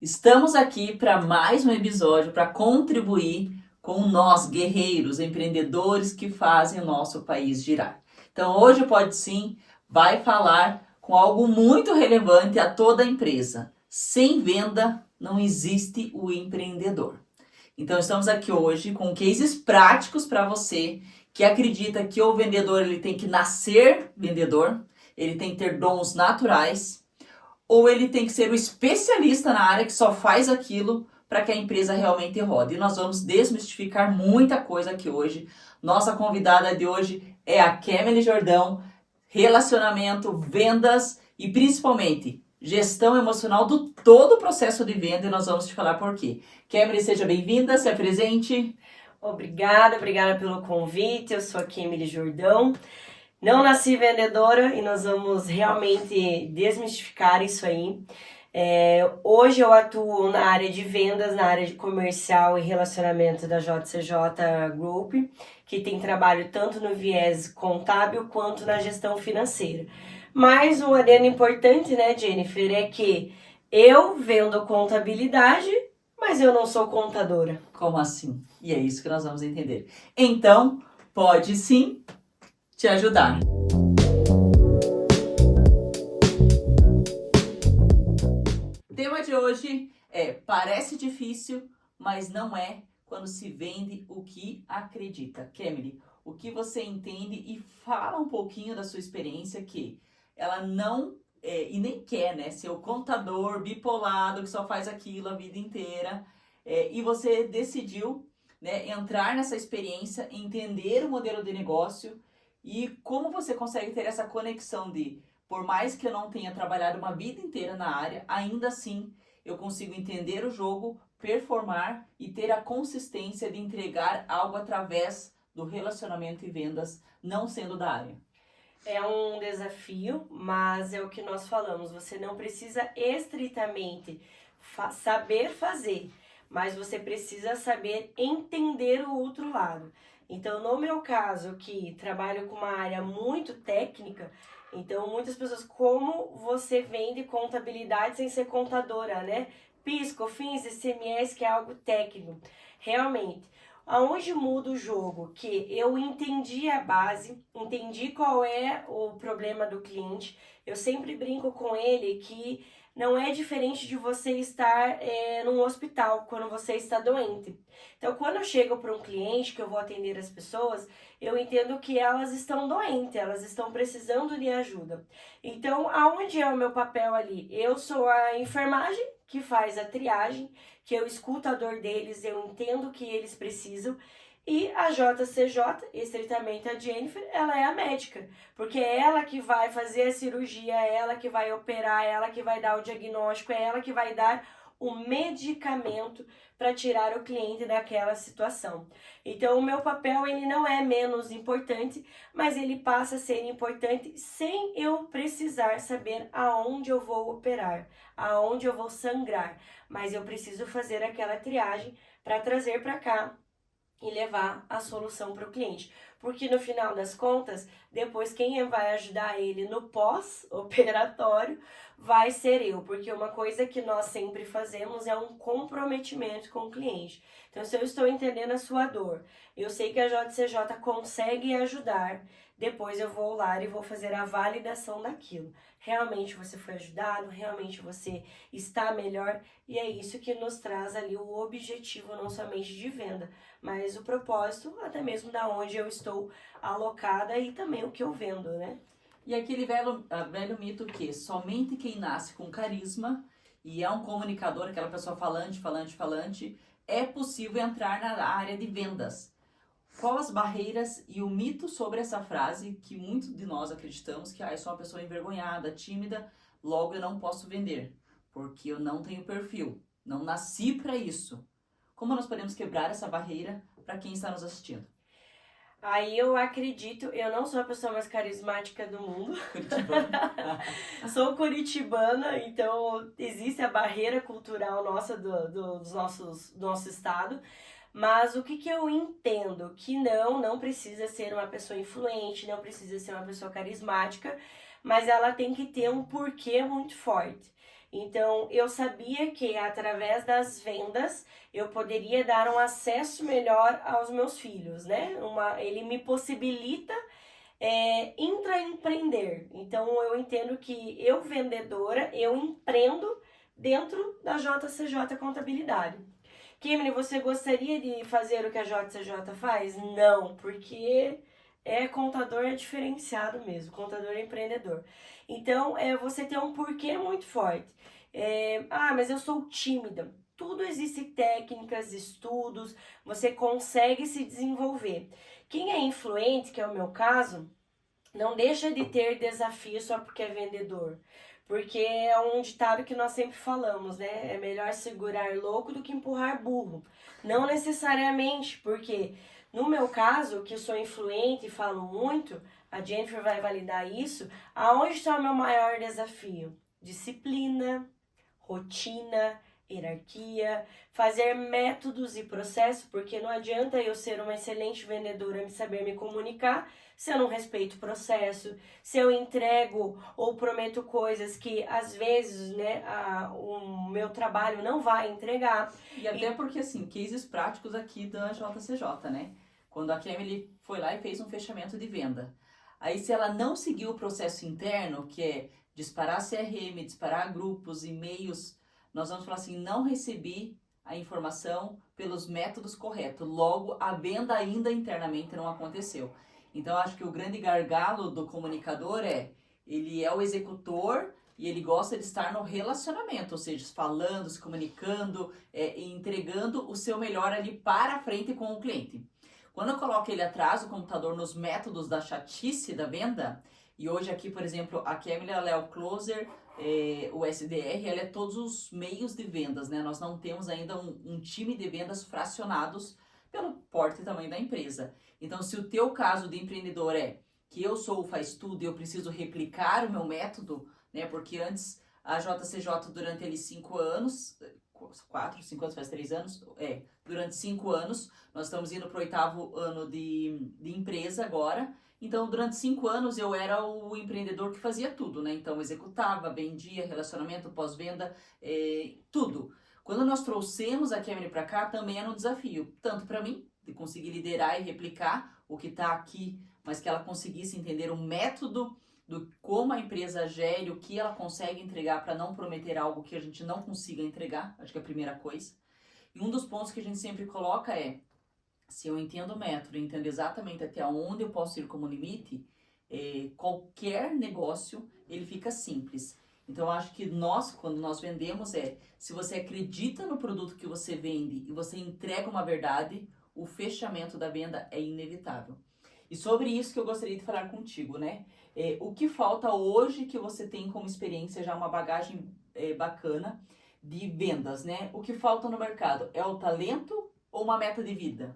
Estamos aqui para mais um episódio para contribuir com nós, guerreiros, empreendedores que fazem o nosso país girar. Então, hoje o Pode Sim vai falar com algo muito relevante a toda a empresa. Sem venda não existe o empreendedor. Então, estamos aqui hoje com cases práticos para você que acredita que o vendedor ele tem que nascer vendedor, ele tem que ter dons naturais, ou ele tem que ser o especialista na área que só faz aquilo para que a empresa realmente rode. E nós vamos desmistificar muita coisa aqui hoje. Nossa convidada de hoje é a Kemily Jordão, relacionamento, vendas e principalmente gestão emocional do todo o processo de venda, e nós vamos te falar por quê. Kemily, seja bem-vinda, se apresente. Obrigada pelo convite. Eu sou a Kemily Jordão. Não nasci vendedora e nós vamos realmente desmistificar isso aí. Hoje eu atuo na área de vendas, na área de comercial e relacionamento da JCJ Group, que tem trabalho tanto no viés contábil quanto na gestão financeira. Mas um adendo importante, né, Jennifer, é que eu vendo contabilidade, mas eu não sou contadora. Como assim? E é isso que nós vamos entender. Então, pode sim te ajudar. O tema de hoje é: parece difícil, mas não é quando se vende o que acredita. Kemily, o que você entende, e fala um pouquinho da sua experiência, que ela não e nem quer, né, ser o contador bipolado que só faz aquilo a vida inteira, e você decidiu, né, entrar nessa experiência, entender o modelo de negócio e como você consegue ter essa conexão de, por mais que eu não tenha trabalhado uma vida inteira na área, ainda assim eu consigo entender o jogo, performar e ter a consistência de entregar algo através do relacionamento e vendas, não sendo da área. É um desafio, mas é o que nós falamos. Você não precisa estritamente saber fazer, mas você precisa saber entender o outro lado. Então, no meu caso, que trabalho com uma área muito técnica, então muitas pessoas, como você vende contabilidade sem ser contadora, né? PIS, COFINS, ICMS, que é algo técnico. Realmente, aonde muda o jogo? Que eu entendi a base, entendi qual é o problema do cliente. Eu sempre brinco com ele que não é diferente de você estar num hospital quando você está doente. Então, quando eu chego para um cliente, que eu vou atender as pessoas, eu entendo que elas estão doentes, elas estão precisando de ajuda. Então, aonde é o meu papel ali? Eu sou a enfermagem que faz a triagem, que eu escuto a dor deles, eu entendo o que eles precisam. E a JCJ, estritamente a Jennifer, ela é a médica, porque é ela que vai fazer a cirurgia, é ela que vai operar, é ela que vai dar o diagnóstico, é ela que vai dar o medicamento para tirar o cliente daquela situação. Então, o meu papel ele não é menos importante, mas ele passa a ser importante sem eu precisar saber aonde eu vou operar, aonde eu vou sangrar, mas eu preciso fazer aquela triagem para trazer para cá e levar a solução para o cliente. Porque no final das contas, depois quem vai ajudar ele no pós-operatório vai ser eu. Porque uma coisa que nós sempre fazemos é um comprometimento com o cliente. Então, se eu estou entendendo a sua dor, eu sei que a JCJ consegue ajudar, depois eu vou lá e vou fazer a validação daquilo. Realmente você foi ajudado, realmente você está melhor, e é isso que nos traz ali o objetivo não somente de venda, mas o propósito até mesmo da onde eu estou alocada e também o que eu vendo, né? E aquele velho mito que somente quem nasce com carisma e é um comunicador, aquela pessoa falante, é possível entrar na área de vendas. Qual as barreiras e o mito sobre essa frase que muitos de nós acreditamos que eu sou uma pessoa envergonhada, tímida, logo eu não posso vender, porque eu não tenho perfil, não nasci para isso. Como nós podemos quebrar essa barreira para quem está nos assistindo? Aí eu acredito, eu não sou a pessoa mais carismática do mundo. Curitibana. Sou curitibana, então existe a barreira cultural nossa do nosso estado. Mas o que eu entendo? Que não precisa ser uma pessoa influente, não precisa ser uma pessoa carismática, mas ela tem que ter um porquê muito forte. Então, eu sabia que através das vendas eu poderia dar um acesso melhor aos meus filhos, né? Ele me possibilita intraempreender. Então, eu entendo que eu, vendedora, eu empreendo dentro da JCJ Contabilidade. Kimberly, você gostaria de fazer o que a JCJ faz? Não, porque contador diferenciado mesmo, contador empreendedor. Então, você tem um porquê muito forte. Mas eu sou tímida. Tudo existe técnicas, estudos, você consegue se desenvolver. Quem é influente, que é o meu caso, não deixa de ter desafio só porque é vendedor. Porque é um ditado que nós sempre falamos, né? É melhor segurar louco do que empurrar burro. Não necessariamente, porque no meu caso, que sou influente e falo muito, a Jennifer vai validar isso, aonde está o meu maior desafio? Disciplina, rotina, hierarquia, fazer métodos e processos, porque não adianta eu ser uma excelente vendedora e saber me comunicar se eu não respeito o processo, se eu entrego ou prometo coisas que às vezes, né, o meu trabalho não vai entregar. E até porque, assim, cases práticos aqui da JCJ, né? Quando a Kemily foi lá e fez um fechamento de venda. Aí, se ela não seguiu o processo interno, que é disparar CRM, disparar grupos, e-mails, nós vamos falar assim, não recebi a informação pelos métodos corretos. Logo, a venda ainda internamente não aconteceu. Então, acho que o grande gargalo do comunicador ele é o executor e ele gosta de estar no relacionamento, ou seja, falando, se comunicando, e entregando o seu melhor ali para frente com o cliente. Quando eu coloco ele atrás do computador nos métodos da chatice da venda, e hoje aqui, por exemplo, a Kemily, ela é o closer, o SDR, ela é todos os meios de vendas, né? Nós não temos ainda um time de vendas fracionados pelo porte e tamanho da empresa. Então, se o teu caso de empreendedor é que eu sou o faz tudo e eu preciso replicar o meu método, né? Porque antes a JCJ durante ali 5 anos, 4, 5 anos, faz 3 anos, durante 5 anos, nós estamos indo para o 8º ano de empresa agora. Então, durante 5 anos eu era o empreendedor que fazia tudo, né? Então, executava, vendia, relacionamento, pós-venda, tudo. Quando nós trouxemos a Kemily para cá, também era um desafio, tanto para mim, de conseguir liderar e replicar o que está aqui, mas que ela conseguisse entender o método do como a empresa gere, o que ela consegue entregar para não prometer algo que a gente não consiga entregar, acho que é a primeira coisa. E um dos pontos que a gente sempre coloca se eu entendo o método, entendo exatamente até onde eu posso ir como limite, qualquer negócio, ele fica simples. Então, eu acho que quando nós vendemos, se você acredita no produto que você vende e você entrega uma verdade, o fechamento da venda é inevitável. E sobre isso que eu gostaria de falar contigo, né? O que falta hoje que você tem como experiência, já uma bagagem bacana de vendas, né? O que falta no mercado é o talento ou uma meta de vida?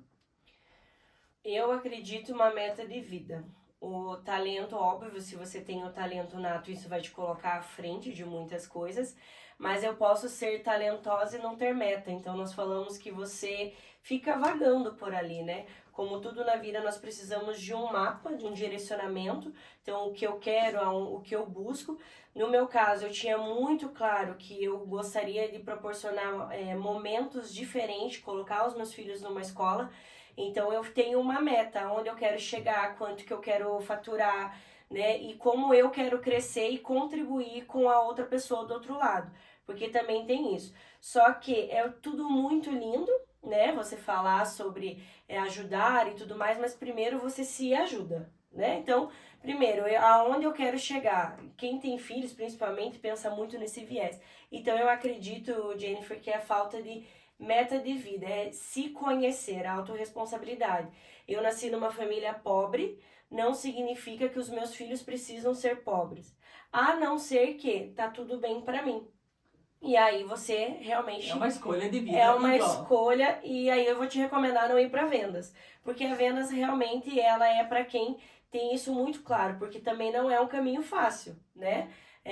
Eu acredito uma meta de vida. O talento, óbvio, se você tem o talento nato, isso vai te colocar à frente de muitas coisas, mas eu posso ser talentosa e não ter meta. Então, nós falamos que você fica vagando por ali, né? Como tudo na vida, nós precisamos de um mapa, de um direcionamento. Então, o que eu quero, o que eu busco. No meu caso, eu tinha muito claro que eu gostaria de proporcionar momentos diferentes, colocar os meus filhos numa escola. Então, eu tenho uma meta, onde eu quero chegar, quanto que eu quero faturar, né? E como eu quero crescer e contribuir com a outra pessoa do outro lado. Porque também tem isso. Só que é tudo muito lindo, né? Você falar sobre ajudar e tudo mais, mas primeiro você se ajuda, né? Então, primeiro, aonde eu quero chegar? Quem tem filhos, principalmente, pensa muito nesse viés. Então, eu acredito, Jennifer, que é a falta de meta de vida, é se conhecer, a autorresponsabilidade. Eu nasci numa família pobre, não significa que os meus filhos precisam ser pobres. A não ser que tá tudo bem pra mim. E aí você realmente... É uma escolha de vida. É uma escolha, e aí eu vou te recomendar não ir para vendas. Porque a vendas realmente ela é para quem tem isso muito claro, porque também não é um caminho fácil, né?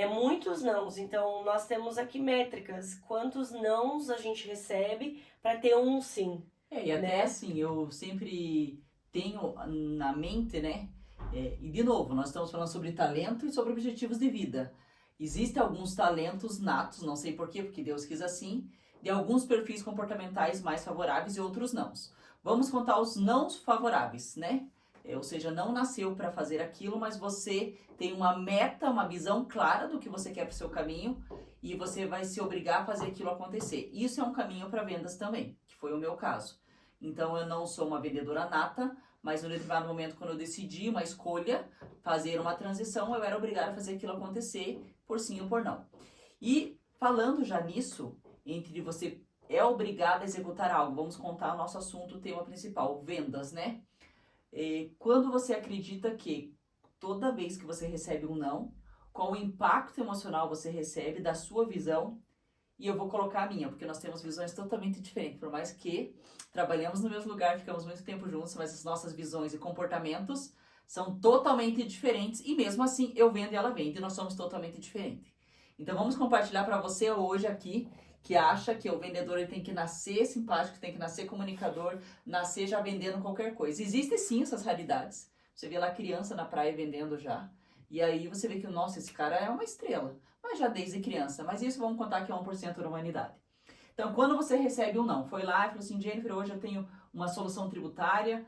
Muitos nãos. Então nós temos aqui métricas, quantos nãos a gente recebe para ter um sim. E até assim, eu sempre tenho na mente, né? E de novo, nós estamos falando sobre talento e sobre objetivos de vida. Existem alguns talentos natos, não sei porquê, porque Deus quis assim, de alguns perfis comportamentais mais favoráveis e outros não. Vamos contar os não favoráveis, né? Ou seja, não nasceu para fazer aquilo, mas você tem uma meta, uma visão clara do que você quer para o seu caminho e você vai se obrigar a fazer aquilo acontecer. Isso é um caminho para vendas também, que foi o meu caso. Então, eu não sou uma vendedora nata, mas no determinado momento, quando eu decidi uma escolha, fazer uma transição, eu era obrigada a fazer aquilo acontecer, por sim ou por não. E falando já nisso, entre você é obrigado a executar algo, vamos contar o nosso assunto, o tema principal, vendas, né? Quando você acredita que toda vez que você recebe um não, qual o impacto emocional você recebe da sua visão, e eu vou colocar a minha, porque nós temos visões totalmente diferentes, por mais que trabalhamos no mesmo lugar, ficamos muito tempo juntos, mas as nossas visões e comportamentos são totalmente diferentes, e mesmo assim eu vendo e ela vende, e nós somos totalmente diferentes. Então vamos compartilhar para você hoje aqui, que acha que o vendedor ele tem que nascer simpático, tem que nascer comunicador, nascer já vendendo qualquer coisa. Existem sim essas raridades. Você vê lá criança na praia vendendo já. E aí você vê que, nossa, esse cara é uma estrela. Mas já desde criança. Mas isso vamos contar que é 1% da humanidade. Então, quando você recebe um não, foi lá e falou assim, Jennifer, hoje eu tenho uma solução tributária,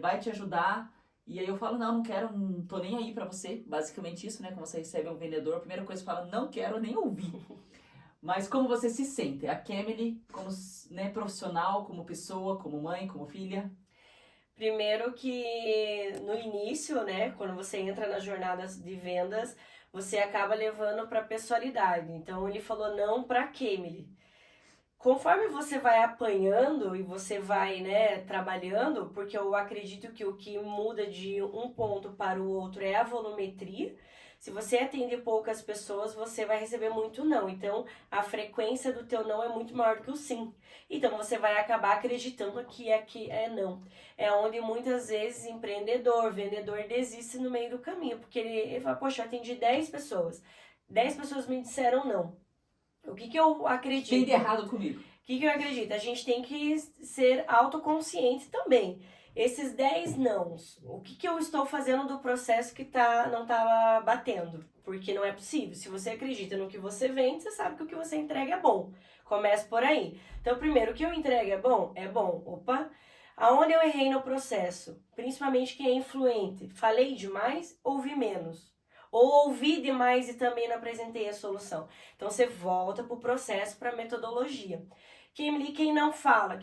vai te ajudar. E aí eu falo, não quero, não tô nem aí pra você. Basicamente isso, né? Quando você recebe um vendedor, a primeira coisa que fala, não quero nem ouvir. Mas como você se sente? A Kemily, como né, profissional, como pessoa, como mãe, como filha? Primeiro que no início, né, quando você entra nas jornadas de vendas, você acaba levando para pessoalidade. Então ele falou não para Kemily. Conforme você vai apanhando e você vai, né, trabalhando, porque eu acredito que o que muda de um ponto para o outro é a volumetria. Se você atende poucas pessoas, você vai receber muito não. Então, a frequência do teu não é muito maior do que o sim. Então, você vai acabar acreditando que aqui é não. É onde muitas vezes empreendedor, vendedor desiste no meio do caminho, porque ele fala, poxa, eu atendi 10 pessoas. 10 pessoas me disseram não. O que eu acredito? Tem de errado comigo. O que eu acredito? A gente tem que ser autoconsciente também. Esses 10 nãos, o que eu estou fazendo do processo que não tá batendo? Porque não é possível. Se você acredita no que você vende, você sabe que o que você entrega é bom. Começa por aí. Então, primeiro, o que eu entrego é bom? É bom. Opa! Aonde eu errei no processo? Principalmente quem é influente. Falei demais? Ouvi menos. Ou ouvi demais e também não apresentei a solução. Então, você volta para o processo, para a metodologia. Quem não fala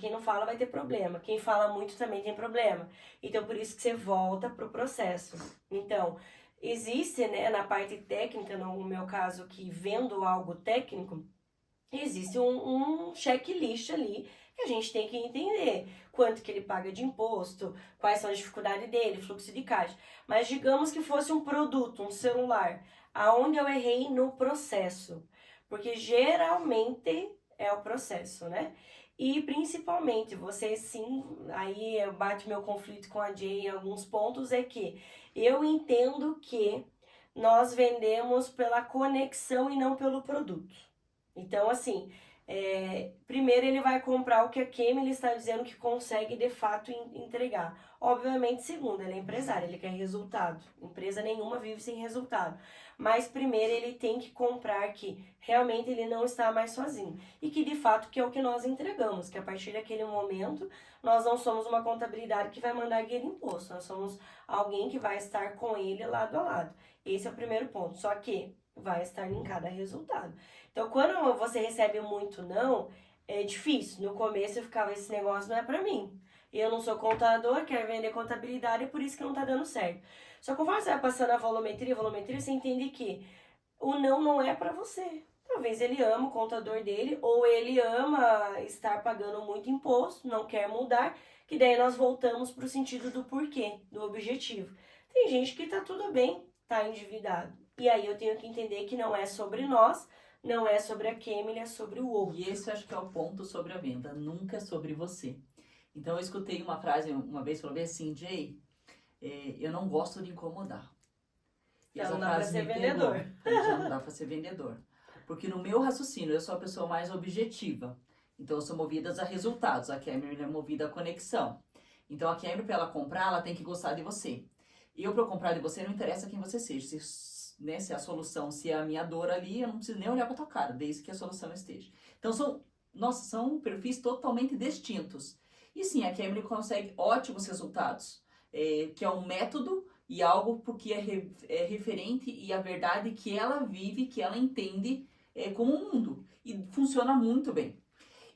vai ter problema. Quem fala muito também tem problema. Então, por isso que você volta para o processo. Então, existe, né, na parte técnica, no meu caso, que vendo algo técnico, existe um checklist ali que a gente tem que entender. Quanto que ele paga de imposto, quais são as dificuldades dele, fluxo de caixa. Mas digamos que fosse um produto, um celular, aonde eu errei no processo. Porque geralmente é o processo, né? E principalmente, você sim, aí bate meu conflito com a Jay em alguns pontos, é que eu entendo que nós vendemos pela conexão e não pelo produto. Então, assim, primeiro ele vai comprar o que a Kemily está dizendo que consegue de fato entregar. Obviamente, segundo, ele é empresário, ele quer resultado. Empresa nenhuma vive sem resultado. Mas primeiro ele tem que comprar que realmente ele não está mais sozinho. E que de fato que é o que nós entregamos, que a partir daquele momento nós não somos uma contabilidade que vai mandar guiar imposto. Nós somos alguém que vai estar com ele lado a lado. Esse é o primeiro ponto. Só que vai estar em cada resultado. Então, quando você recebe muito não, é difícil. No começo eu ficava, esse negócio não é pra mim. Eu não sou contador, quero vender contabilidade, é por isso que não tá dando certo. Só que conforme você vai passando a volumetria, você entende que o não é pra você. Talvez ele ama o contador dele, ou ele ama estar pagando muito imposto, não quer mudar, que daí nós voltamos pro sentido do porquê, do objetivo. Tem gente que tá tudo bem, tá endividado. E aí eu tenho que entender que não é sobre nós, não é sobre a Kemily, é sobre o outro. E esse eu acho que é o ponto sobre a venda, nunca é sobre você. Então eu escutei uma frase uma vez, falou bem assim, Jay, eu não gosto de incomodar. E Já essa não dá pra frase ser me vendedor. pegou. Já não dá pra ser vendedor. Porque no meu raciocínio, eu sou a pessoa mais objetiva. Então eu sou movida a resultados, a Kemily é movida a conexão. Então a Kemily, para ela comprar, ela tem que gostar de você. Eu, para eu comprar de você, não interessa quem você seja. Se né, se a solução, se é a minha dor ali, eu não preciso nem olhar para tua cara, desde que a solução esteja. Então são perfis totalmente distintos. E sim, a Camille consegue ótimos resultados, que é um método e algo porque é referente e a verdade que ela vive, que ela entende como um mundo. E funciona muito bem.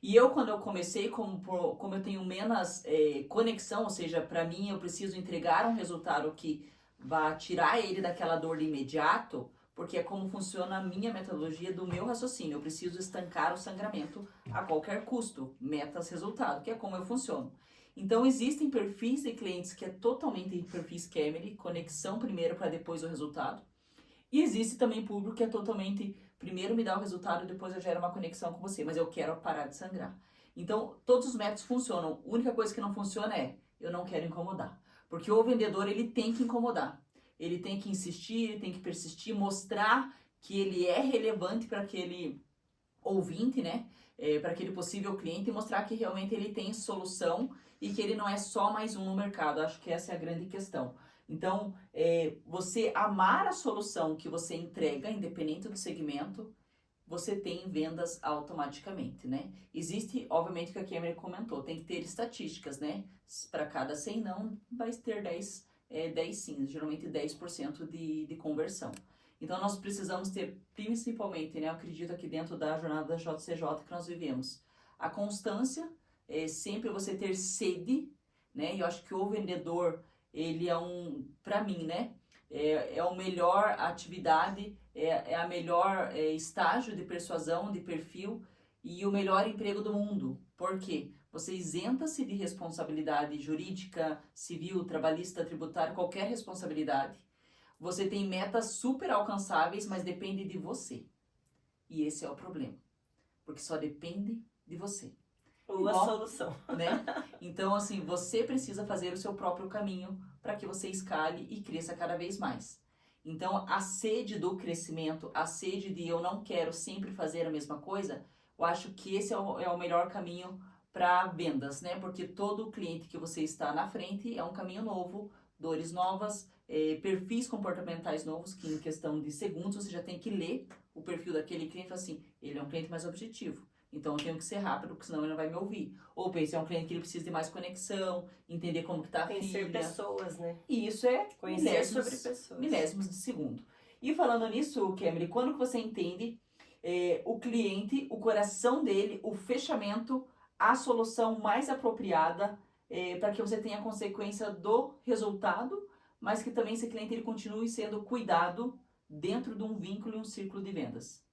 E eu, quando eu comecei, como eu tenho menos conexão, ou seja, para mim eu preciso entregar um resultado que vá tirar ele daquela dor de imediato, porque é como funciona a minha metodologia do meu raciocínio. Eu preciso estancar o sangramento a qualquer custo, metas, resultado, que é como eu funciono. Então, existem perfis de clientes que é totalmente perfis Camille, conexão primeiro para depois o resultado. E existe também público que é totalmente, primeiro me dá o resultado e depois eu gero uma conexão com você, mas eu quero parar de sangrar. Então, todos os métodos funcionam. A única coisa que não funciona é, eu não quero incomodar. Porque o vendedor, ele tem que incomodar. Ele tem que insistir, ele tem que persistir, mostrar que ele é relevante para aquele ouvinte, né? Para aquele possível cliente e mostrar que realmente ele tem solução e que ele não é só mais um no mercado. Acho que essa é a grande questão. Então, você amar a solução que você entrega, independente do segmento, você tem vendas automaticamente, né? Existe, obviamente, que a Cameron comentou, tem que ter estatísticas, né? Para cada 100 não, vai ter 10 sim, geralmente 10% de conversão. Então, nós precisamos ter, principalmente, né? Eu acredito aqui dentro da jornada da JCJ que nós vivemos, a constância, sempre você ter sede, né? E eu acho que o vendedor, ele é para mim, né? É a melhor atividade, é a melhor estágio de persuasão, de perfil e o melhor emprego do mundo. Por quê? Você isenta-se de responsabilidade jurídica, civil, trabalhista, tributária, qualquer responsabilidade. Você tem metas super alcançáveis, mas depende de você. E esse é o problema, porque só depende de você. Ou a solução. Né? Então, assim, você precisa fazer o seu próprio caminho para que você escale e cresça cada vez mais. Então, a sede do crescimento, a sede de eu não quero sempre fazer a mesma coisa, eu acho que esse é o melhor caminho para vendas, né? Porque todo cliente que você está na frente é um caminho novo, dores novas, perfis comportamentais novos, que em questão de segundos você já tem que ler o perfil daquele cliente, assim, ele é um cliente mais objetivo. Então eu tenho que ser rápido, porque senão ele não vai me ouvir. Ou pense, é um cliente que ele precisa de mais conexão, entender como que tá a Conhecer filha. pessoas, né? E isso é conhecer sobre pessoas. Milésimos de segundo. E falando nisso, Kemily, quando que você entende o cliente, o coração dele, o fechamento, a solução mais apropriada para que você tenha a consequência do resultado, mas que também esse cliente ele continue sendo cuidado dentro de um vínculo e um círculo de vendas?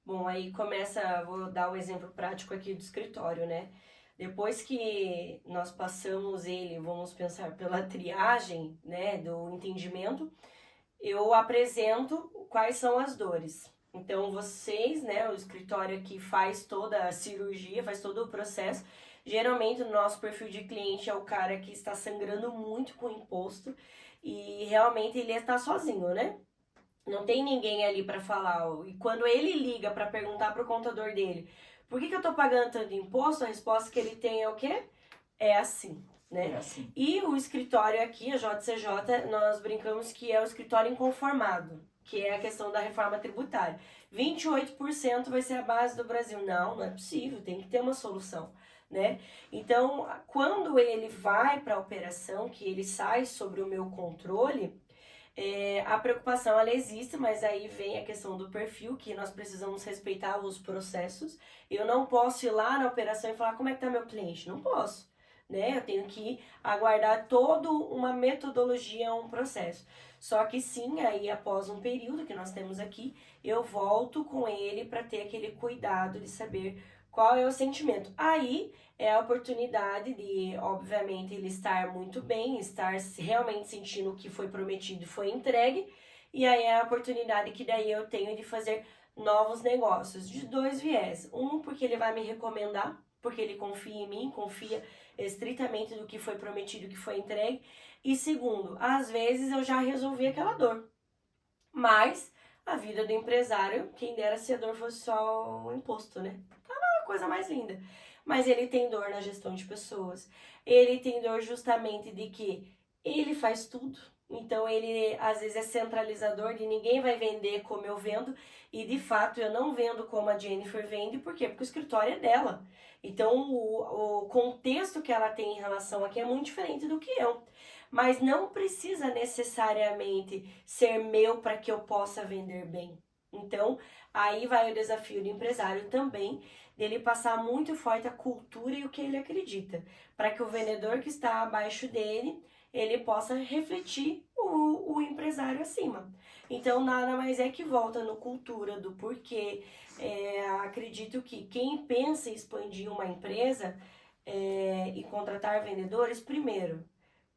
Bom, aí começa, vou dar um exemplo prático aqui do escritório, né? Depois que nós passamos ele, vamos pensar, pela triagem, né, do entendimento, eu apresento quais são as dores. Então, vocês, né, o escritório aqui faz toda a cirurgia, faz todo o processo. Geralmente, o nosso perfil de cliente é o cara que está sangrando muito com o imposto e realmente ele está sozinho, né? Não tem ninguém ali para falar. E quando ele liga para perguntar pro contador dele, por que eu tô pagando tanto imposto? A resposta que ele tem é o quê? É assim, né? É assim. E o escritório aqui, a JCJ, nós brincamos que é o escritório inconformado, que é a questão da reforma tributária. 28% vai ser a base do Brasil. Não é possível, tem que ter uma solução, né? Então, quando ele vai para a operação, que ele sai sobre o meu controle, a preocupação ela existe, mas aí vem a questão do perfil, que nós precisamos respeitar os processos. Eu não posso ir lá na operação e falar como é que tá meu cliente, não posso, né? Eu tenho que aguardar toda uma metodologia, um processo. Só que sim, aí após um período que nós temos aqui, eu volto com ele para ter aquele cuidado de saber qual é o sentimento. Aí é a oportunidade de, obviamente, ele estar muito bem, estar realmente sentindo o que foi prometido e foi entregue. E aí é a oportunidade que daí eu tenho de fazer novos negócios, de dois viés. Um, porque ele vai me recomendar, porque ele confia em mim, confia estritamente do que foi prometido, que foi entregue. E segundo, às vezes eu já resolvi aquela dor. Mas a vida do empresário, quem dera se a dor fosse só o imposto, né? Tá uma coisa mais linda. Mas ele tem dor na gestão de pessoas. Ele tem dor justamente de que ele faz tudo, Então ele às vezes é centralizador e ninguém vai vender como eu vendo. E de fato eu não vendo como a Jennifer vende, por quê? Porque o escritório é dela. Então o contexto que ela tem em relação aqui é muito diferente do que eu. Mas não precisa necessariamente ser meu para que eu possa vender bem. Então, aí vai o desafio do empresário também, dele passar muito forte a cultura e o que ele acredita, para que o vendedor que está abaixo dele, ele possa refletir o empresário acima. Então, nada mais é que volta no cultura, do porquê. Acredito que quem pensa em expandir uma empresa e contratar vendedores, primeiro,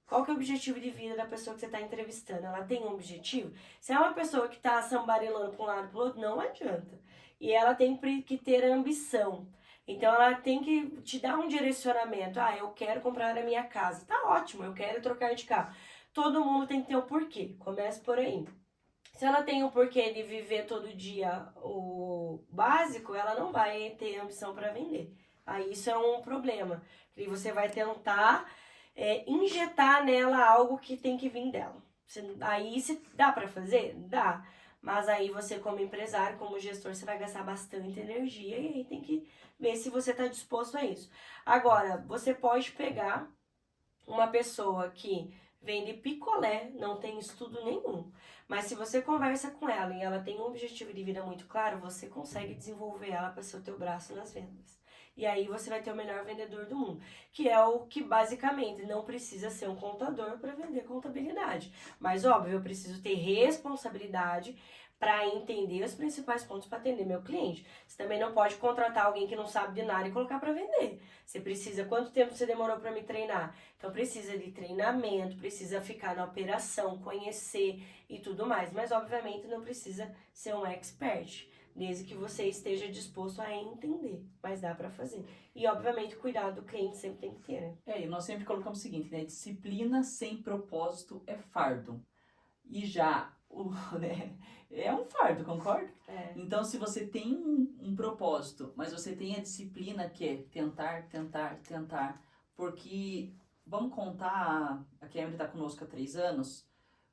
qual que é o objetivo de vida da pessoa que você está entrevistando? Ela tem um objetivo? Se é uma pessoa que está sambarelando para um lado e para o outro, não adianta. E ela tem que ter ambição. Então ela tem que te dar um direcionamento. Ah, eu quero comprar a minha casa. Tá ótimo, eu quero trocar de carro. Todo mundo tem que ter um porquê. Comece por aí. Se ela tem um porquê de viver todo dia o básico, ela não vai ter ambição para vender. Aí isso é um problema. E você vai tentar injetar nela algo que tem que vir dela. Aí se dá para fazer? Dá. Mas aí você como empresário, como gestor, você vai gastar bastante energia e aí tem que ver se você está disposto a isso. Agora, você pode pegar uma pessoa que vende picolé, não tem estudo nenhum, mas se você conversa com ela e ela tem um objetivo de vida muito claro, você consegue desenvolver ela para ser o teu braço nas vendas. E aí você vai ter o melhor vendedor do mundo, que é o que basicamente não precisa ser um contador para vender contabilidade. Mas óbvio, eu preciso ter responsabilidade para entender os principais pontos para atender meu cliente. Você também não pode contratar alguém que não sabe de nada e colocar para vender. Você precisa, quanto tempo você demorou para me treinar? Então precisa de treinamento, precisa ficar na operação, conhecer e tudo mais. Mas obviamente não precisa ser um expert, desde que você esteja disposto a entender. Mas dá para fazer. E obviamente cuidar do cliente sempre tem que ter, né? E nós sempre colocamos o seguinte, né? Disciplina sem propósito é fardo. E já, né? É um fardo, concorda? Então, se você tem um propósito, mas você tem a disciplina que é tentar, tentar, tentar, porque, vamos contar, a Cameron está conosco há 3 anos,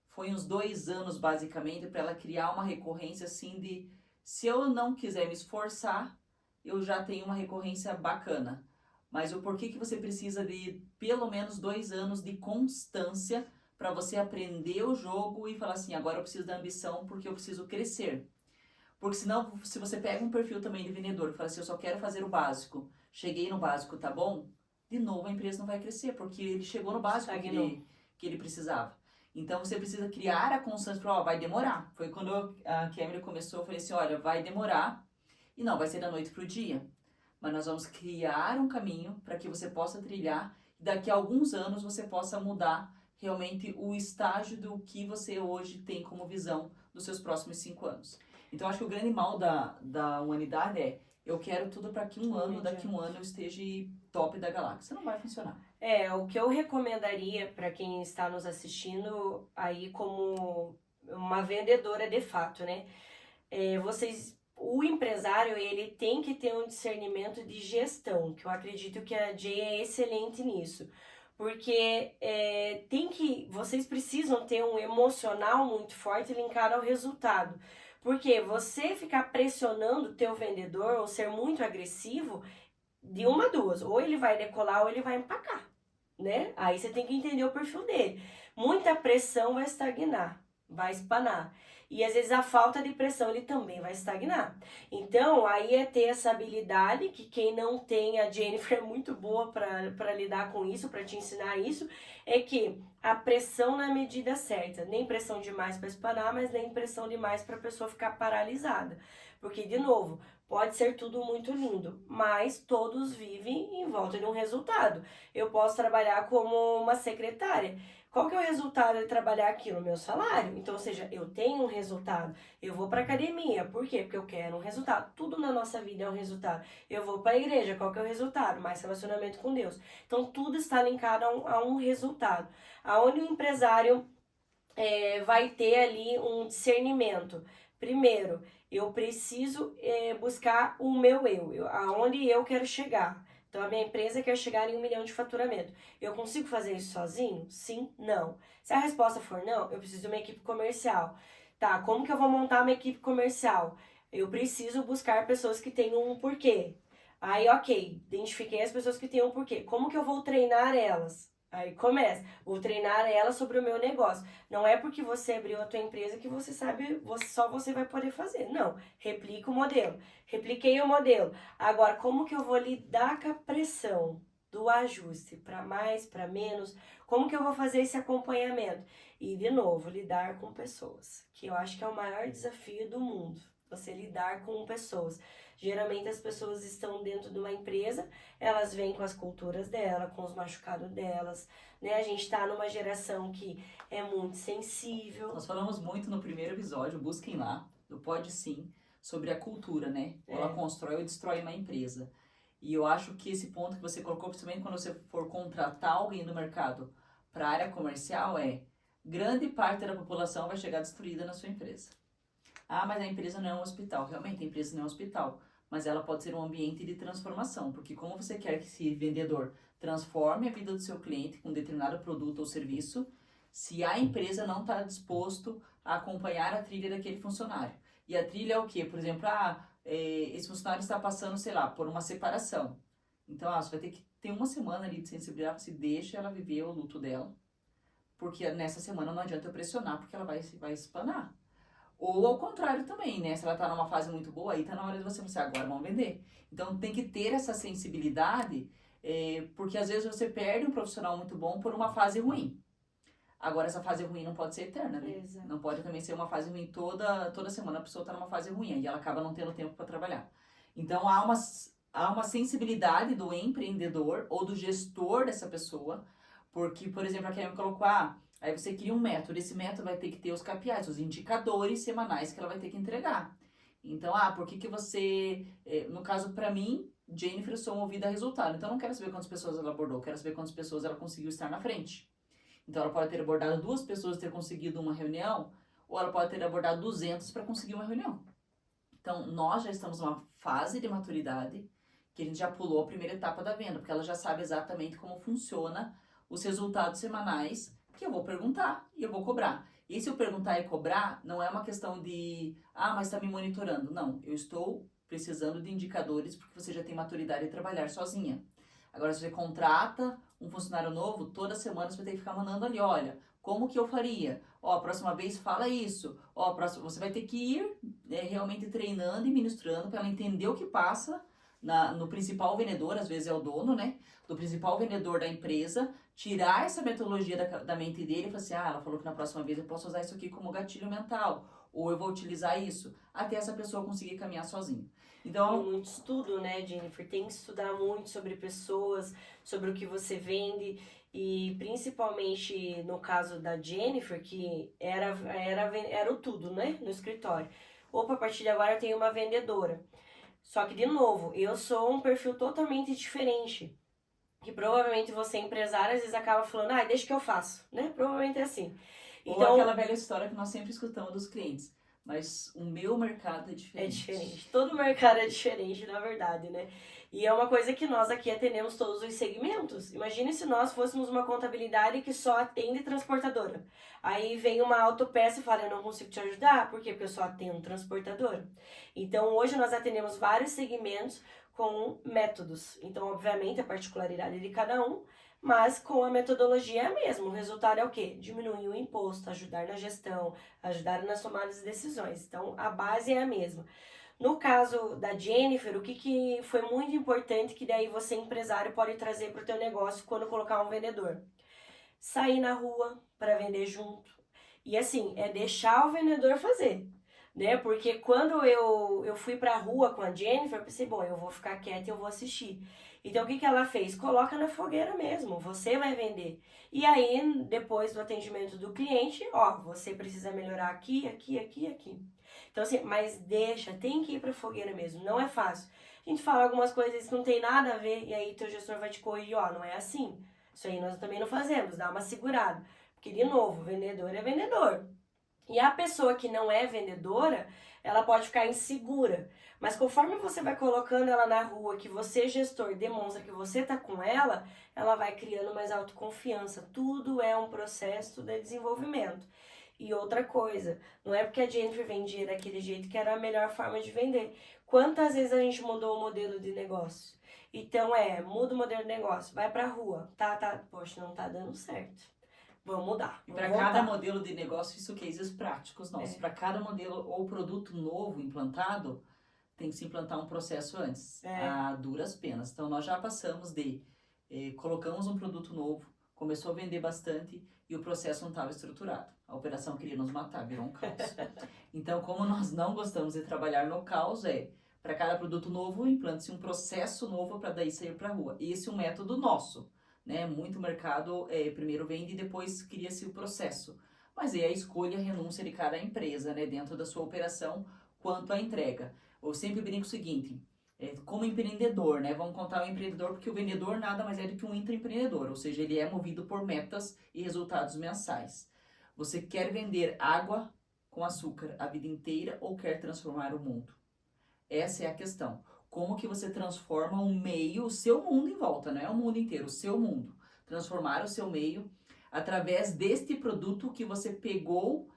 foi uns 2 anos, basicamente, para ela criar uma recorrência, assim, de, se eu não quiser me esforçar, eu já tenho uma recorrência bacana. Mas o porquê que você precisa de, pelo menos, 2 anos de constância para você aprender o jogo e falar assim, agora eu preciso da ambição porque eu preciso crescer. Porque senão, se você pega um perfil também de vendedor e fala assim, eu só quero fazer o básico, cheguei no básico, tá bom? De novo a empresa não vai crescer, porque ele chegou no básico que ele precisava. Então você precisa criar a constância, falar, ó, vai demorar. Foi quando a Cameron começou, eu falei assim, olha, vai demorar, e não vai ser da noite pro dia. Mas nós vamos criar um caminho para que você possa trilhar, e daqui a alguns anos você possa mudar realmente o estágio do que você hoje tem como visão dos seus próximos 5 anos. Então, acho que o grande mal da humanidade é, eu quero tudo para que daqui um ano eu esteja top da galáxia. Não vai funcionar. O que eu recomendaria para quem está nos assistindo aí como uma vendedora de fato, né? O empresário, ele tem que ter um discernimento de gestão, que eu acredito que a Jay é excelente nisso. Porque vocês precisam ter um emocional muito forte linkado ao resultado. Porque você ficar pressionando o teu vendedor ou ser muito agressivo, de uma a duas, ou ele vai decolar ou ele vai empacar, né? Aí você tem que entender o perfil dele. Muita pressão vai estagnar, vai espanar. E às vezes a falta de pressão ele também vai estagnar. Então, aí é ter essa habilidade, que quem não tem, a Jennifer é muito boa para lidar com isso, para te ensinar isso, é que a pressão na medida certa. Nem pressão demais para espanar, mas nem pressão demais para a pessoa ficar paralisada. Porque, de novo, pode ser tudo muito lindo, mas todos vivem em volta de um resultado. Eu posso trabalhar como uma secretária. Qual que é o resultado de trabalhar aqui no meu salário? Então, ou seja, eu tenho um resultado. Eu vou para academia. Por quê? Porque eu quero um resultado. Tudo na nossa vida é um resultado. Eu vou para a igreja. Qual que é o resultado? Mais relacionamento com Deus. Então, tudo está linkado a um resultado. Aonde o empresário vai ter ali um discernimento. Primeiro, eu preciso buscar o meu aonde eu quero chegar. Então, a minha empresa quer chegar em 1 milhão de faturamento. Eu consigo fazer isso sozinho? Sim, não. Se a resposta for não, eu preciso de uma equipe comercial. Tá, como que eu vou montar uma equipe comercial? Eu preciso buscar pessoas que tenham um porquê. Aí, ok, identifiquei as pessoas que têm um porquê. Como que eu vou treinar elas? Aí começa, vou treinar elas sobre o meu negócio. Não é porque você abriu a tua empresa que você sabe, só você vai poder fazer. Não, replica o modelo. Repliquei o modelo. Agora, como que eu vou lidar com a pressão do ajuste para mais, para menos? Como que eu vou fazer esse acompanhamento? E, de novo, lidar com pessoas, que eu acho que é o maior desafio do mundo. Você lidar com pessoas. Geralmente as pessoas estão dentro de uma empresa, elas vêm com as culturas dela, com os machucados delas, né? A gente tá numa geração que é muito sensível. Nós falamos muito no primeiro episódio, busquem lá, do Pode Sim, sobre a cultura, né? Ela constrói ou destrói uma empresa. E eu acho que esse ponto que você colocou, principalmente quando você for contratar alguém no mercado para a área comercial, grande parte da população vai chegar destruída na sua empresa. Ah, mas a empresa não é um hospital. Realmente, a empresa não é um hospital. Mas ela pode ser um ambiente de transformação. Porque como você quer que esse vendedor transforme a vida do seu cliente com um determinado produto ou serviço, se a empresa não está disposto a acompanhar a trilha daquele funcionário. E a trilha é o quê? Por exemplo, esse funcionário está passando, sei lá, por uma separação. Então, você vai ter que ter uma semana ali de sensibilidade, se deixa ela viver o luto dela. Porque nessa semana não adianta eu pressionar, porque ela vai espanar. Ou ao contrário também, né? Se ela tá numa fase muito boa, aí tá na hora de você pensar, agora vamos vender. Então tem que ter essa sensibilidade, porque às vezes você perde um profissional muito bom por uma fase ruim. Agora essa fase ruim não pode ser eterna, né? Exato. Não pode também ser uma fase ruim toda semana a pessoa tá numa fase ruim, e ela acaba não tendo tempo para trabalhar. Então há uma sensibilidade do empreendedor ou do gestor dessa pessoa, porque, por exemplo, a Karen colocou, aí você cria um método, esse método vai ter que ter os KPIs, os indicadores semanais que ela vai ter que entregar. Então, por que você, no caso para mim, Jennifer, eu sou movida a resultado, então eu não quero saber quantas pessoas ela abordou, eu quero saber quantas pessoas ela conseguiu estar na frente. Então ela pode ter abordado 2 pessoas e ter conseguido uma reunião, ou ela pode ter abordado 200 para conseguir uma reunião. Então nós já estamos numa fase de maturidade que a gente já pulou a primeira etapa da venda, porque ela já sabe exatamente como funciona os resultados semanais que eu vou perguntar e eu vou cobrar. E se eu perguntar e cobrar, não é uma questão de, mas está me monitorando. Não, eu estou precisando de indicadores porque você já tem maturidade de trabalhar sozinha. Agora, se você contrata um funcionário novo, toda semana você vai ter que ficar mandando ali, olha, como que eu faria? A próxima vez fala isso. Você vai ter que ir realmente treinando e ministrando para ela entender o que passa no principal vendedor, às vezes é o dono, né? Do principal vendedor da empresa, tirar essa metodologia da mente dele e falar assim, ela falou que na próxima vez eu posso usar isso aqui como gatilho mental, ou eu vou utilizar isso, até essa pessoa conseguir caminhar sozinha. Então, muito estudo, né, Jennifer? Tem que estudar muito sobre pessoas, sobre o que você vende, e principalmente no caso da Jennifer, que era o tudo, né, no escritório. Opa, a partir de agora eu tenho uma vendedora. Só que, de novo, eu sou um perfil totalmente diferente. Que provavelmente você, empresário, às vezes acaba falando, deixa que eu faço, né? Provavelmente é assim. Então, ou aquela velha história que nós sempre escutamos dos clientes. Mas o meu mercado é diferente. É diferente. Todo mercado é diferente, na verdade, né? E é uma coisa que nós aqui atendemos todos os segmentos. Imagine se nós fôssemos uma contabilidade que só atende transportadora. Aí vem uma autopeça e fala, eu não consigo te ajudar. Por quê? Porque eu só atendo transportadora. Então, hoje nós atendemos vários segmentos com métodos. Então, obviamente, a particularidade de cada um, mas com a metodologia é a mesma. O resultado é o quê? Diminuir o imposto, ajudar na gestão, ajudar nas tomadas de decisões. Então, a base é a mesma. No caso da Jennifer, o que foi muito importante que daí você, empresário, pode trazer para o teu negócio quando colocar um vendedor? Sair na rua para vender junto. E assim, é deixar o vendedor fazer, né? Porque quando eu fui pra rua com a Jennifer, eu pensei, bom, eu vou ficar quieta e eu vou assistir. Então, o que ela fez? Coloca na fogueira mesmo, você vai vender. E aí, depois do atendimento do cliente, você precisa melhorar aqui, aqui, aqui, aqui. Então, assim, mas tem que ir pra fogueira mesmo, não é fácil. A gente fala algumas coisas que não tem nada a ver, e aí teu gestor vai te corrigir, não é assim. Isso aí nós também não fazemos, dá uma segurada. Porque, de novo, vendedor é vendedor. E a pessoa que não é vendedora, ela pode ficar insegura. Mas conforme você vai colocando ela na rua, que você, gestor, demonstra que você tá com ela vai criando mais autoconfiança. Tudo é um processo de desenvolvimento. E outra coisa, não é porque a Jennifer vendia daquele jeito que era a melhor forma de vender. Quantas vezes a gente mudou o modelo de negócio? Então muda o modelo de negócio, vai pra rua, poxa, não tá dando certo. Vamos mudar. E para cada modelo de negócio, isso cases práticos nossos. Para cada modelo ou produto novo implantado, tem que se implantar um processo antes, a duras penas. Então, nós já passamos colocamos um produto novo, começou a vender bastante e o processo não estava estruturado. A operação queria nos matar, virou um caos. Então, como nós não gostamos de trabalhar no caos, para cada produto novo, implante-se um processo novo para daí sair para a rua. Esse é um método nosso, né? Muito mercado primeiro vende e depois cria-se o processo. Mas é a escolha e a renúncia de cada empresa, né? Dentro da sua operação, quanto à entrega. Eu sempre brinco o seguinte, como empreendedor, né? Vamos contar o empreendedor, porque o vendedor nada mais é do que um intraempreendedor, ou seja, ele é movido por metas e resultados mensais. Você quer vender água com açúcar a vida inteira ou quer transformar o mundo? Essa é a questão. Como que você transforma um meio, o seu mundo em volta, não é o mundo inteiro, o seu mundo. Transformar o seu meio através deste produto que você pegou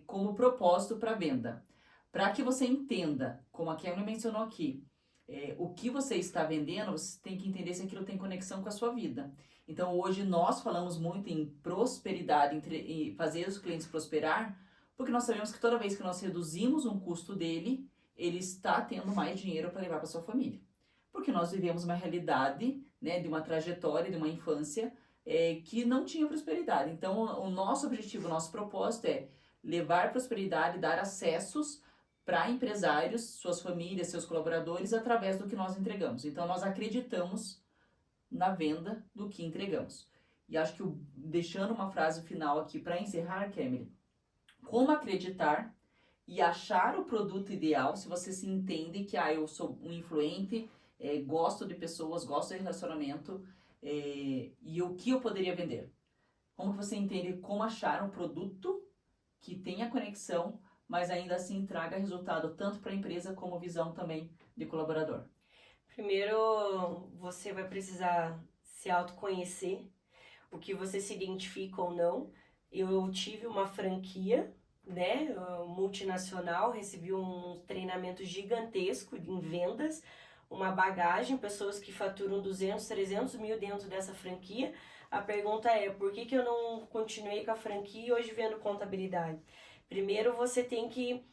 como propósito para venda. Para que você entenda, como a Kelly mencionou aqui, o que você está vendendo, você tem que entender se aquilo tem conexão com a sua vida. Então, hoje nós falamos muito em prosperidade, em fazer os clientes prosperar, porque nós sabemos que toda vez que nós reduzimos um custo dele, ele está tendo mais dinheiro para levar para sua família. Porque nós vivemos uma realidade, né, de uma trajetória, de uma infância que não tinha prosperidade. Então, o nosso objetivo, o nosso propósito é levar prosperidade, dar acessos para empresários, suas famílias, seus colaboradores, através do que nós entregamos. Então, nós acreditamos na venda do que entregamos. E acho que, deixando uma frase final aqui para encerrar, Kemily, como acreditar e achar o produto ideal se você se entende que eu sou um influente, gosto de pessoas, gosto de relacionamento, e o que eu poderia vender? Como que você entende como achar um produto que tenha conexão, mas ainda assim traga resultado tanto para a empresa como visão também de colaborador? Primeiro, você vai precisar se autoconhecer, o que você se identifica ou não. Eu tive uma franquia, né, multinacional, recebi um treinamento gigantesco em vendas, uma bagagem, pessoas que faturam 200, 300 mil dentro dessa franquia. A pergunta é, por que eu não continuei com a franquia e hoje vendo contabilidade? Primeiro, você tem que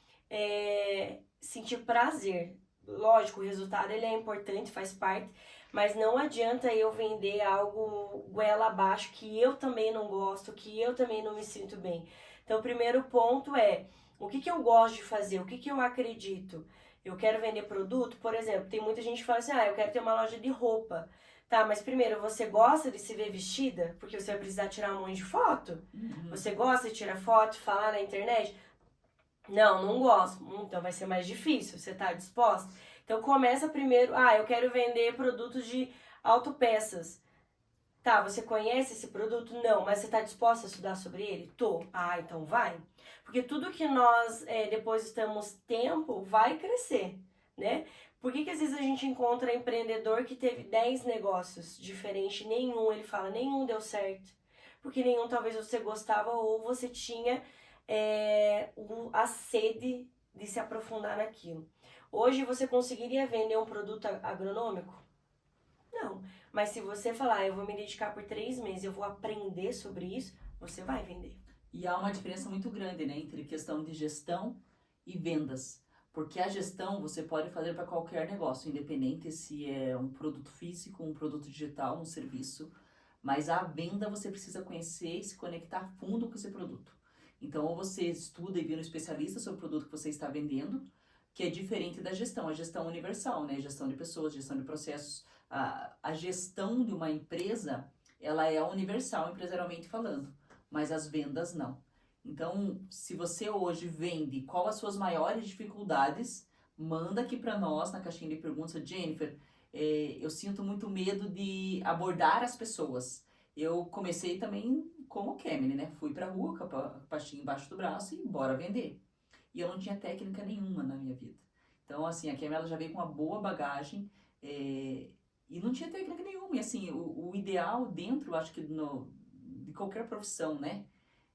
sentir prazer. Lógico, o resultado ele é importante, faz parte, mas não adianta eu vender algo goela abaixo que eu também não gosto, que eu também não me sinto bem. Então, o primeiro ponto é, o que eu gosto de fazer, o que eu acredito? Eu quero vender produto, por exemplo, tem muita gente que fala assim, eu quero ter uma loja de roupa. Tá, mas primeiro, você gosta de se ver vestida? Porque você vai precisar tirar um monte de foto? Uhum. Você gosta de tirar foto, falar na internet? Não gosto. Então vai ser mais difícil. Você tá disposta? Então começa primeiro, eu quero vender produtos de autopeças. Tá, você conhece esse produto? Não, mas você tá disposta a estudar sobre ele? Tô. Então vai. Porque tudo que nós depositamos tempo vai crescer, né? Por que às vezes a gente encontra empreendedor que teve 10 negócios diferentes, nenhum, ele fala, nenhum deu certo. Porque nenhum talvez você gostava ou você tinha a sede de se aprofundar naquilo. Hoje você conseguiria vender um produto agronômico? Não. Mas se você falar, eu vou me dedicar por 3 meses, eu vou aprender sobre isso, você vai vender. E há uma diferença muito grande, né, entre questão de gestão e vendas. Porque a gestão você pode fazer para qualquer negócio, independente se é um produto físico, um produto digital, um serviço. Mas a venda você precisa conhecer e se conectar a fundo com esse produto. Então, ou você estuda e vira um especialista sobre o produto que você está vendendo, que é diferente da gestão. A gestão universal, né? Gestão de pessoas, gestão de processos. A gestão de uma empresa, ela é universal, empresarialmente falando. Mas as vendas não. Então, se você hoje vende, qual as suas maiores dificuldades, manda aqui para nós na caixinha de perguntas. Jennifer, eu sinto muito medo de abordar as pessoas. Eu comecei também como Kemily, né? Fui pra rua com a pastinha embaixo do braço e bora vender. e eu não tinha técnica nenhuma na minha vida. Então, assim, a Kemi, ela já veio com uma boa bagagem e não tinha técnica nenhuma. E, assim, o ideal dentro, acho que de qualquer profissão, né,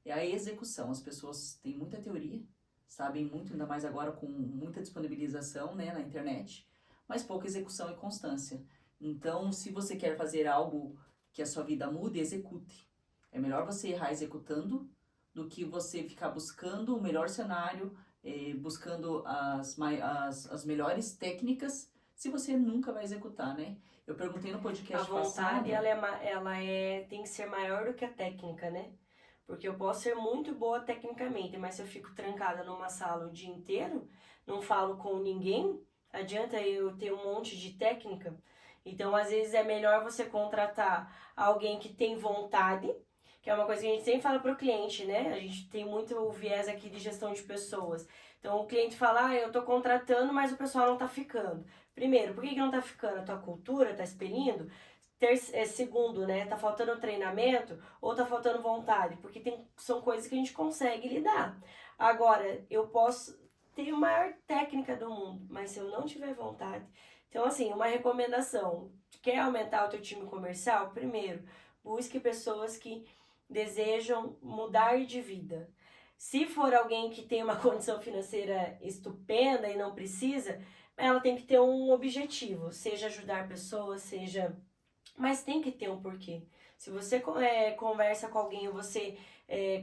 é a execução. As pessoas têm muita teoria, sabem muito, ainda mais agora com muita disponibilização, né, na internet, mas pouca execução e constância. Então, se você quer fazer algo que a sua vida mude, execute. É melhor você errar executando do que você ficar buscando o melhor cenário, buscando as melhores técnicas, se você nunca vai executar, né? Eu perguntei no podcast passado... A vontade, tem que ser maior do que a técnica, né? Porque eu posso ser muito boa tecnicamente, mas se eu fico trancada numa sala o dia inteiro, não falo com ninguém, adianta eu ter um monte de técnica. Então, às vezes, é melhor você contratar alguém que tem vontade, que é uma coisa que a gente sempre fala para o cliente, né? A gente tem muito o viés aqui de gestão de pessoas. Então, o cliente fala, eu tô contratando, mas o pessoal não tá ficando. Primeiro, por que não tá ficando? A tua cultura tá expelindo? Segundo, né? Tá faltando treinamento ou tá faltando vontade? Porque são coisas que a gente consegue lidar. Agora, eu posso ter a maior técnica do mundo, mas se eu não tiver vontade... Então, assim, uma recomendação. Quer aumentar o teu time comercial? Primeiro, busque pessoas que desejam mudar de vida. Se for alguém que tem uma condição financeira estupenda e não precisa, ela tem que ter um objetivo, seja ajudar pessoas, seja... Mas tem que ter um porquê. Se você conversa com alguém ou você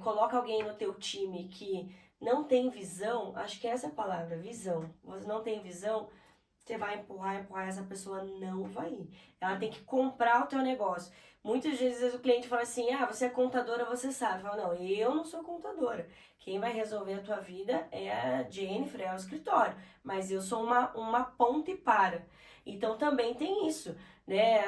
coloca alguém no teu time que não tem visão, acho que essa é a palavra, visão. Você não tem visão, você vai empurrar, essa pessoa não vai ir. Ela tem que comprar o teu negócio. Muitas vezes o cliente fala assim, você é contadora, você sabe. Fala, não, eu não sou contadora. Quem vai resolver a tua vida é a Jennifer, é o escritório. Mas eu sou uma ponte para. Então também tem isso, né?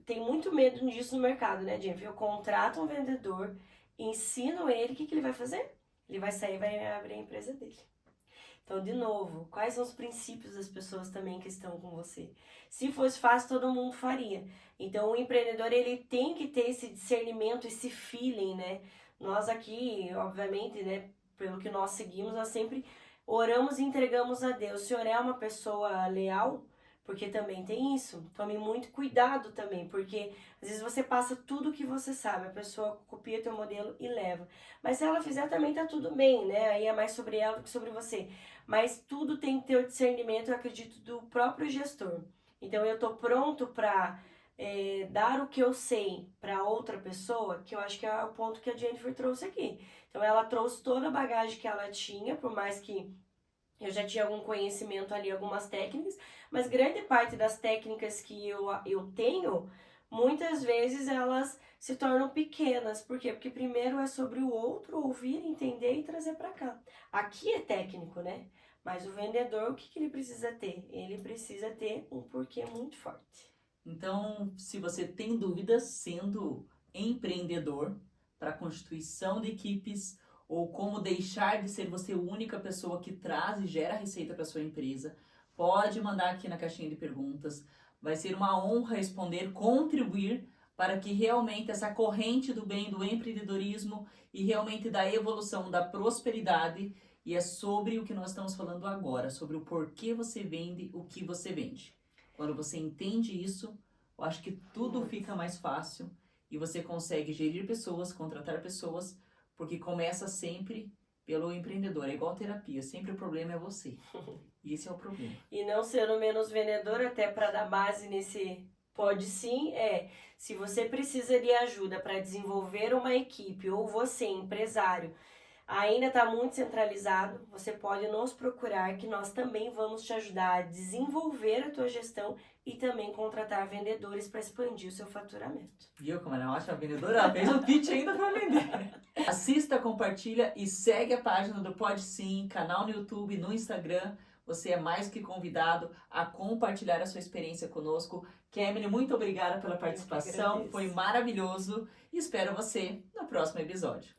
Tem muito medo disso no mercado, né, Jennifer? Eu contrato um vendedor, ensino ele, o que ele vai fazer? Ele vai sair e vai abrir a empresa dele. Então, de novo, quais são os princípios das pessoas também que estão com você? Se fosse fácil, todo mundo faria. Então, o empreendedor, ele tem que ter esse discernimento, esse feeling, né? Nós aqui, obviamente, né, pelo que nós seguimos, nós sempre oramos e entregamos a Deus. O Senhor é uma pessoa leal? Porque também tem isso. Tome muito cuidado também, porque às vezes você passa tudo que você sabe, a pessoa copia teu modelo e leva. Mas se ela fizer também tá tudo bem, né? Aí é mais sobre ela do que sobre você. Mas tudo tem que ter o discernimento, eu acredito, do próprio gestor. Então eu tô pronto para dar o que eu sei para outra pessoa, que eu acho que é o ponto que a Jennifer trouxe aqui. Então ela trouxe toda a bagagem que ela tinha, por mais que eu já tinha algum conhecimento ali, algumas técnicas, mas grande parte das técnicas que eu tenho, muitas vezes elas se tornam pequenas. Por quê? Porque primeiro é sobre o outro ouvir, entender e trazer para cá. Aqui é técnico, né? Mas o vendedor, o que ele precisa ter? Ele precisa ter um porquê muito forte. Então, se você tem dúvidas sendo empreendedor para a constituição de equipes, ou como deixar de ser você a única pessoa que traz e gera receita para sua empresa, pode mandar aqui na caixinha de perguntas. Vai ser uma honra responder, contribuir para que realmente essa corrente do bem, do empreendedorismo e realmente da evolução, da prosperidade, e é sobre o que nós estamos falando agora, sobre o porquê você vende o que você vende. Quando você entende isso, eu acho que tudo fica mais fácil e você consegue gerir pessoas, contratar pessoas, porque começa sempre pelo empreendedor. É igual terapia, sempre o problema é você. E esse é o problema. E não sendo menos vendedor, até para dar base nesse pode sim, se você precisa de ajuda para desenvolver uma equipe, ou você, empresário, ainda está muito centralizado, você pode nos procurar que nós também vamos te ajudar a desenvolver a tua gestão e também contratar vendedores para expandir o seu faturamento. Viu como ela é uma ótima vendedora? Ela fez um pitch ainda para vender. Assista, compartilha e segue a página do Pode Sim, canal no YouTube, no Instagram. Você é mais que convidado a compartilhar a sua experiência conosco. Kemily, muito obrigada pela participação, foi maravilhoso e espero você no próximo episódio.